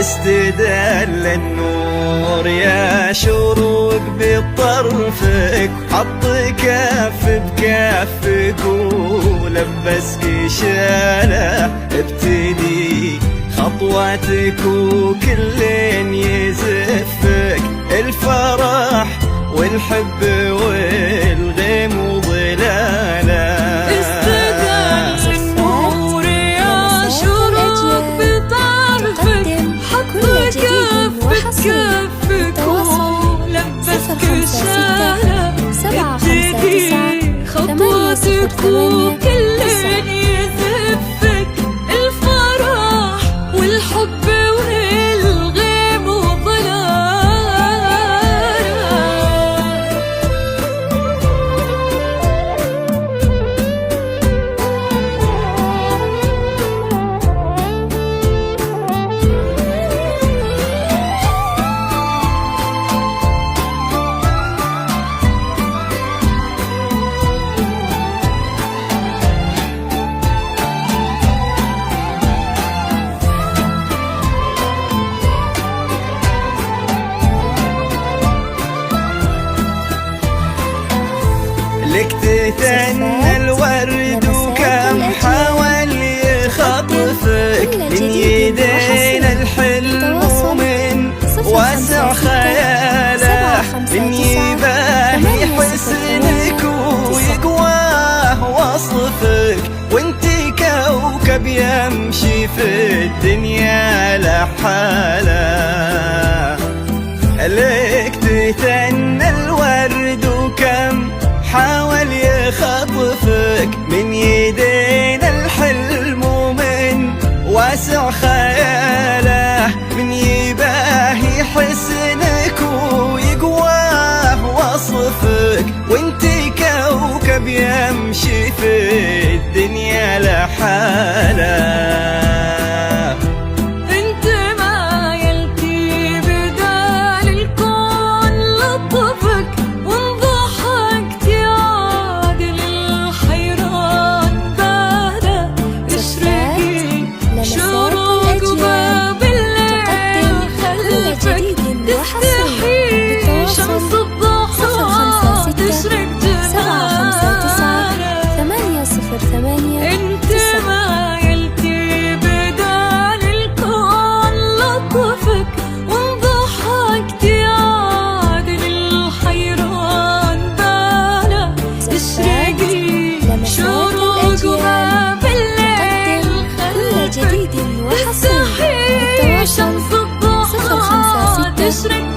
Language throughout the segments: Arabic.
استدل النور يا شروق بطرفك، حط كف بكفك ولبسك شاله، ابتدي خطواتك وكل يزفك، الفرح والحب والغيم وظلاله. استدل النور يا شروق بطرفك، حط كف بكفك ولبسك شاله، ابتدي خطواتك وكل يزفك، الفرح والحب والغيم لك تتنى الورد وكم حاول يخطفك، من يدينا الحلم ومن واسع خياله، من يباهي حسنك ويقواه وصفك، وانتي كوكب يمشي في الدنيا لحاله. لك تتنى الورد وكم حاول يخطفك، من يدينا الحلم ومن واسع خياله، من يباهي حسنك ويقواه وصفك، وانتي كوكب يمشي في الدنيا لحاله. شمس الضحى تشرق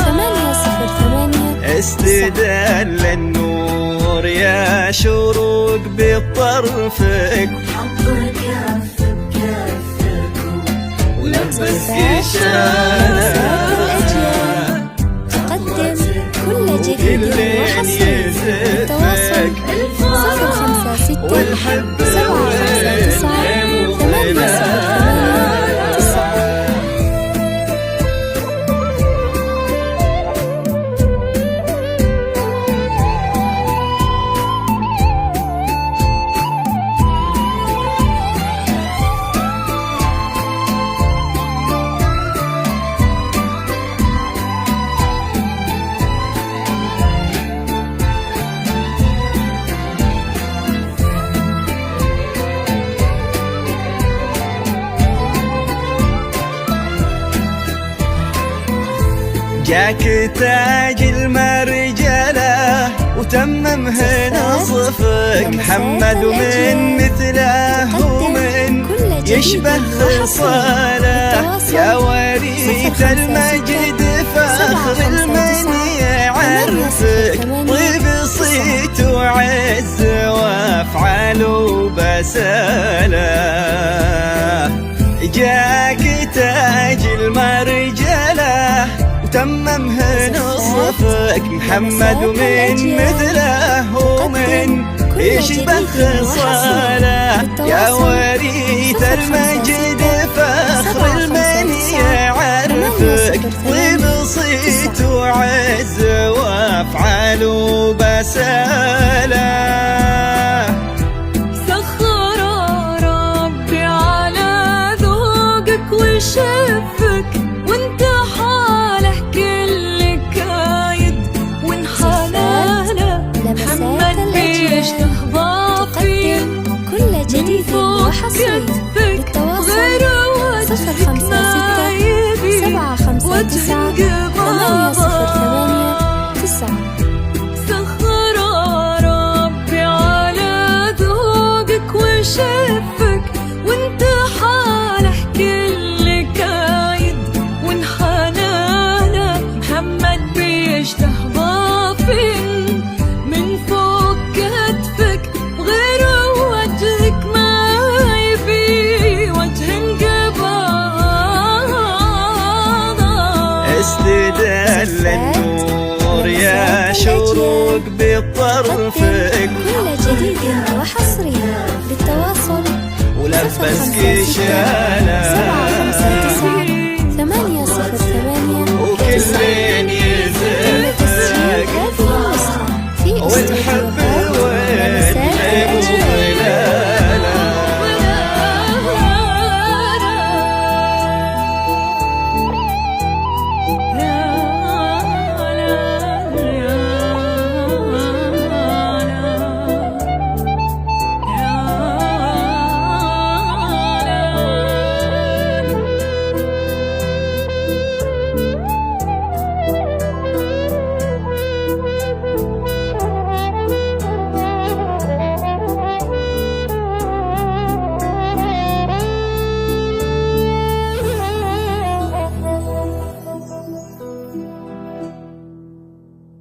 جمالها. استدل النور يا شروق بطرفك، حط كف بكفك ولبسك شاله، تقدم كل جديد وحصري. تواصل 056 والحب 759 808. جاك تاج المرجلة وتممه نصفك، محمد ومن مثله ومن يشبه خصاله، يا وريث المجد فخر المن يعرفك، طيب صيت وعز وافعال وبساله. جاك تاج المرجلة وتممه نصفك، محمد ومن مثله ومن يشبه خصاله، يا وريث المجد فخر المن يعرفك، طيب صيت وعز وافعال وبساله. سخر ربي على ذوقك ويشفك وانت حاله كل كايد وانحنانا محمد بيشته ضافين كل جديد وحصري للتواصل 056 759 808 9. سخر ربي على ذوقك وشفك وانت حاله كل كايد وانحنانا محمد بيشته ضافين من فوق كتفك وغير وجهك ما يبي وجه انقباض استدل النور يا شروق بطرفك كل جديد وحصري للتواصل ولبسك شالة